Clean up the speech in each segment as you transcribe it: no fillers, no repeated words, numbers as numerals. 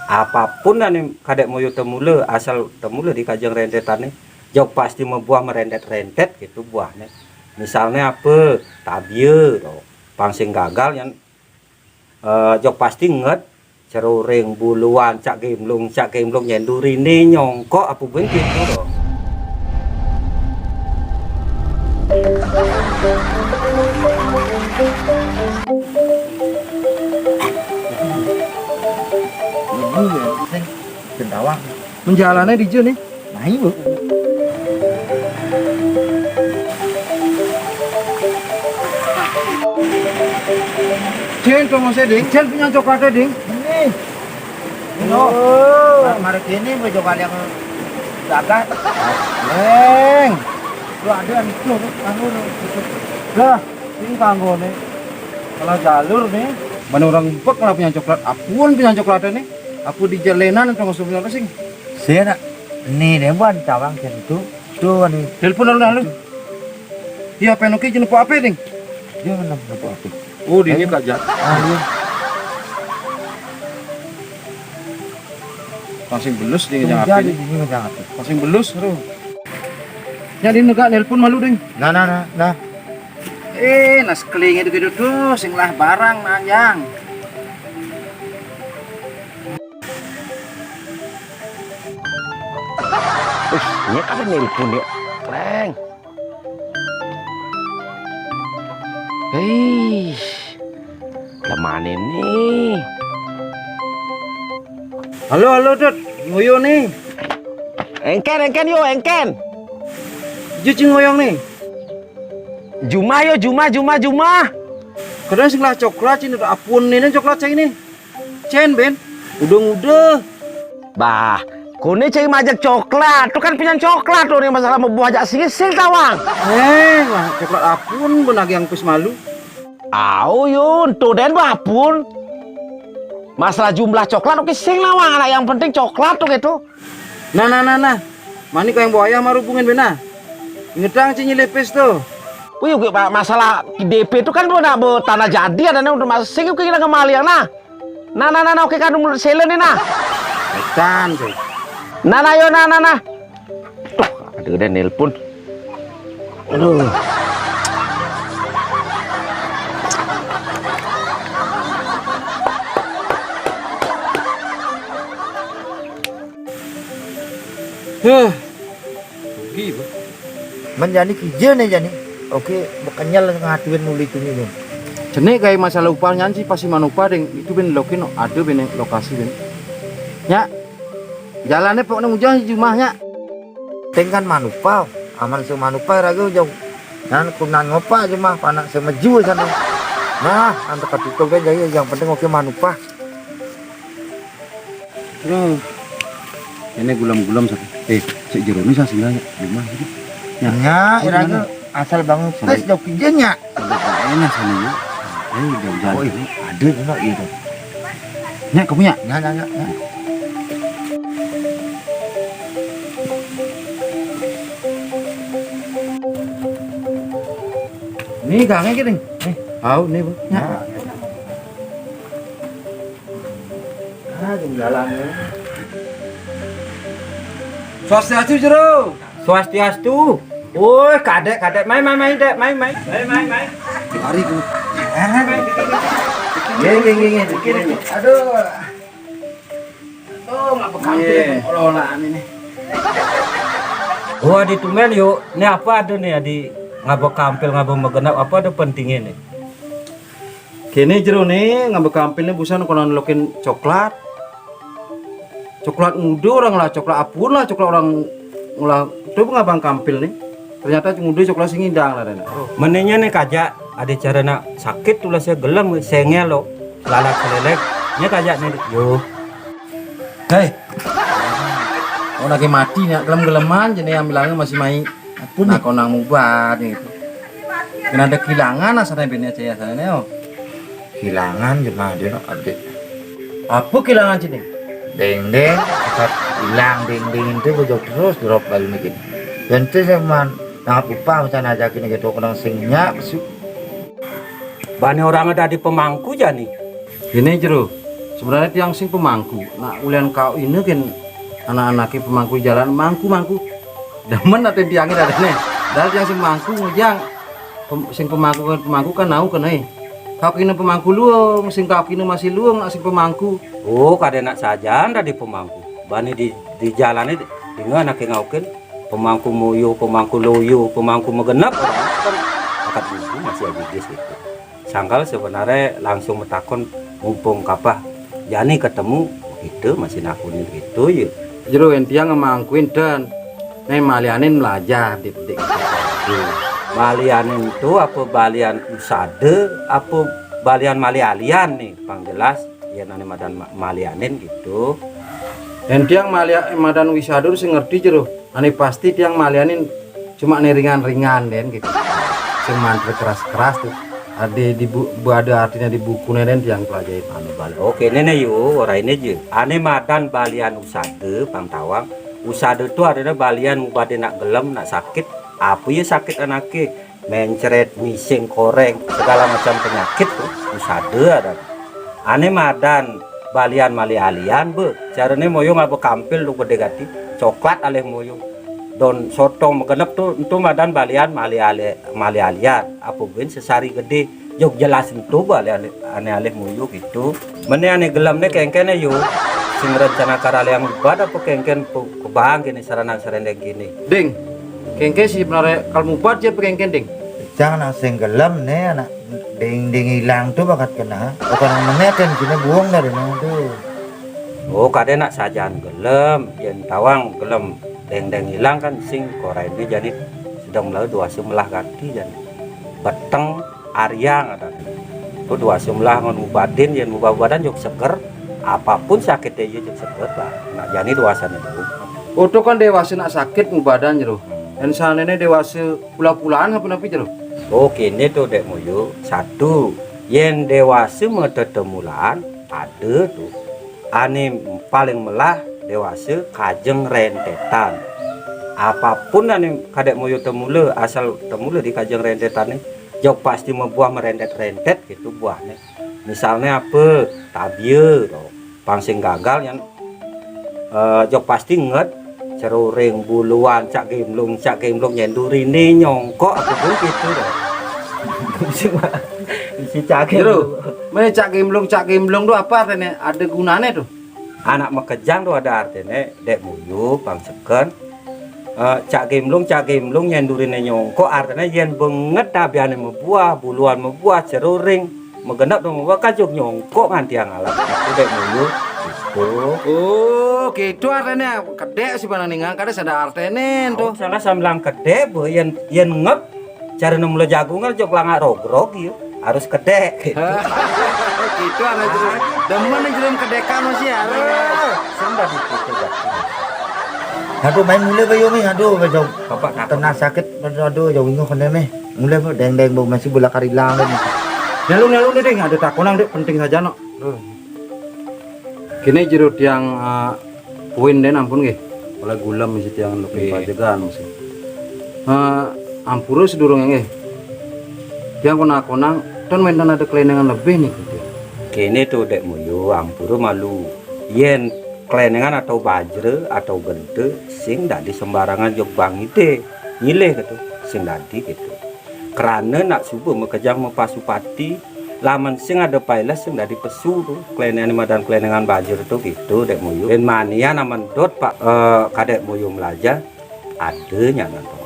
apapun ane kadek moyo temule asal temule di kajang rentetan nih jauh pasti membuah merentet-rentet gitu buahnya. Misalnya apa tabie pangsing gagal yang jauh pasti nget ceruring buluan cak gemlung nyenduri nih nyongkok apa pun gitu loh. Kendawang menjalannya di nih. Nah ibu. Cen kamu saya ding, cen punya coklatnya ding. Ini. Mari kini mau coklat yang dapat. Neng. Lu ada itu kanggo lah, ini kanggo nih. Kalau jalur nih, mana orang bek lah punya coklat. Apun punya coklatnya nih. Aku di jalanan atau masuk apa sih? Saya nak. Nih dewan cawang itu. Tuh nih. Telepon lalu. Iya penoki jenis apa ding? Dia mana apa? Oh, di ini Kak Jat. Iya. Pasing belus dia jangan api. Pasing belus, aduh. Jadi negak nelpon malu ding. Nah. Nas keling itu gitu sing lah barang nanjang. Ini kan nelpon ya, Kleng. Hei, lemah nih. Halo Dot, ngoyo nih. Engken yo, engken. Juci ngoyong nih. Juma yo, Juma. Kadang sing lah coklat ini udah apun ini coklat saya ini. Cen Ben, udah. Bah, kone cai majak coklat, tuh kan punya coklat tuh nih masalah mau buah ajak sing tawang. Lah coklat apun benag yang pis malu. Au yun, tuh den apun. Masalah jumlah coklat oke sing lawang anak yang penting coklat tuh gitu. Nah. Mani kau yang buaya marubungin bena. Ngedang cinyi lepes tuh. Wih, masalah DP itu kan udah tanah jadi ada nih udah masing oke kita kembali nah. Nah, oke kan umur selen nih nah. Kan tuh. Nah. Tuh, ada udah nelpon. Aduh. Gitu. Menjadi kijau nih jani. Oke, bukannya lah ngaduin nuli itu nih. Jenek kayak masalah upah nyanci pasti manupa deng itu ben lokin ada ben lokasi ben. Ya. Jalannya pokoknya mujang jumahnya. Tengkan manupa, aman se manupa ragu jauh. Nan kunan ngopa cuma panak semeju sana. Nah, antar katutup kan jadi yang penting oke manupa. Ini gulam satu. Cek jeruk ini sih gimana sih? Ya, iraga asal bangun tes jauh kijaunya. Enak sana ya. Udah jalan. Oh, ada juga itu. Nyak kamu ya? Ya. Nih gangnya gini. Nih, tahu nih, Bu. Ya. Jalannya. Swastiastu jero. Swastiastu. Woi, kadek, main. Hari ku. Gini. Aduh. Ngapa kampung ololan ini. Wah di tumel yuk, ini apa ada nih di ngabok kampil ngabok megenap apa ada pentingnya nih? Kini jero nih ngabok kampil nih busan konon lokin coklat. Coklat ngudo orang lah, coklat apun lah, coklat orang ngulah. Tuh ngabang kampil nih. Ternyata ngudo coklat sing indang lah dana. Menenya nih kajak ada cara nak sakit tulah saya gelam sengel lo lalat kelelek. Nya kajak nih yo. Hei. Oh lagi mati nih, gelem-geleman jadi yang bilangnya masih main. Apun nak konang mubat gitu. Kena ada kilangan asal bini aja ya sana oh. Hilangan cuma dia adik. Apa kilangan sini? Deng akat hilang deng itu bojok terus drop lagi mikir. Dan itu zaman nangap upah macam ajakin gitu orang singnya besuk. Bani orang ada di pemangku jani. Ini jero sebenarnya tiang sing pemangku. Nah, ulian kau ini kan anak-anaknya pemangku jalan mangku. Demen ate tiangnya ada nih. Dal tiang sing mangku ngejang sing pemangku kan nau kan kau kini pemangku luang, sing kau kini masih luang nak sing pemangku. Oh, kada nak saja anda di pemangku. Bani di jalan ini dengan anak ngaukeun pemangku muyu, pemangku loyo, pemangku megenap kan akad ibu masih abis gitu. Sangkal sebenarnya langsung metakon mumpung kapah jani ketemu gitu masih nakunin gitu ya. Jero entiang ngemangkuin dan malianin belajar di Balianin itu apa balian usade apa balian malialian nih pang jelas ya nani madan malianin gitu. Dan tiang madan wisadur sing ngerti jero. Ane pasti tiang malianin cuma ringan-ringan den gitu. Sing mantra keras-keras tuh. Ada artinya di buku den tiang pelajari ane balik. Oke nene yuk orang ini je. Ane madan balian usade pang tawang. Usade itu adalah balian mubade nak gelem nak sakit. Apa ya sakit anaknya mencret, mising, koreng, segala macam penyakit tuh usade ada. Ane madan balian mali-alian be carane moyong apa kampil lu berdegati coklat alih moyong don sotong megenep tuh itu madan balian mali-alian apa ben sesari gede jog jelasin tuh balian ane alih moyong gitu mene ane gelamne kengkene yuk sing rencana karale yang bad apa kengken kebang gini sarana sarendeng gini ding kengke sih sebenarnya kalau mubat ya kengken ding jangan sing gelem nih anak ding hilang tuh bakat kena orang meneten kena buang dari nang tuh. Oh kade nak sajaan gelem yen tawang gelem deng hilang kan sing korai ini jadi sedang melalui dua semelah kaki jadi beteng aryang ada itu dua semelah ngon mubadin yen mubah badan jok seger apapun sakit aja jok seger lah nak jadi dua sana itu. Oh tuh kan dewasa nak sakit mubadan jero. Dan sana ini dewasa pula-pulaan apa napi jero. Oke ini tuh dek moyo satu yen dewasa metetemulan ada tuh ane paling melah dewasa kajeng rentetan apapun ane kadek moyo temule asal temule di kajeng rentetan nih jauh pasti membuah merentet-rentet gitu buahnya misalnya apa tabie tuh pangsing gagal yang jauh pasti nget ceruring buluan cak gemlung nyendurine nyongkok apa pun gitu loh si cak Jero, mana cak gemblong tuh apa artinya? Ada gunanya tuh. Anak mekejang tuh ada artinya dek muyu pangseken cak gemlung nyendurine nyongkok artinya yen banget tabiane membuah buluan membuah ceruring megenap tuh membuah kajuk nyongkok nganti yang alam itu dek muyu gitu. Oh, gitu artinya kedek sih mana ningang kada sada artinya tuh. Salah sambilang kedek bu yen ngep cara nemule jagungan jok langak rogrog yuk harus kedek gitu. Gitu anak jero. Demen jero kedekan masih ya. Sudah gitu Aduh main mulai bayo mi aduh bayo bapak kena sakit aduh jauh ingo kene me mulai deng bau masih bola karilang deh. Nyalung deh ada takonang deh penting saja no. Kini jero tiang poin deh ampun nggih. Oleh gulam mesti tiang lebih pajegan mesti. Ampura sedurung nggih. Tiang konang ton mainan ada kelenengan lebih nih gitu. Kini tuh dek muyu ampuru malu yen kelenengan atau bajre atau gente sing dadi sembarangan jog bang ite nyileh gitu sing dadi gitu karena nak subuh mekejang mepasupati laman sing ada pailas sing dadi pesu tuh kelenengan madan kelenengan bajre tuh gitu dek muyu ben mania naman dot pak kadek muyu melaja adanya nanti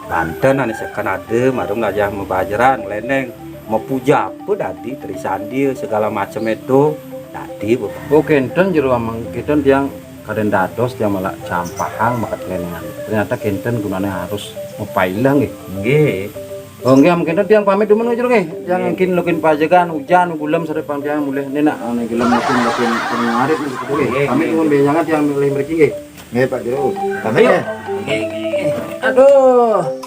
Banten ane sekan ada madung aja membajran leneng mau puja apa dadi terisan dia segala macam itu dadi bu. Oh kenten jero amang kenten tiang kaden dados dia malah campahang makat kelenengan. Ternyata kenten gunanya harus mepailang nggih. Nggih. Oh nggih am kenten tiang pamit demen jero nggih. Jangan kin lukin pajegan hujan gulem sare pang tiang mulih nenak ane gelem lukin pengarit gitu nggih. Pamit nuwun be jangan tiang milih mriki nggih. Nggih Pak Jero. Pamit ya. Aduh.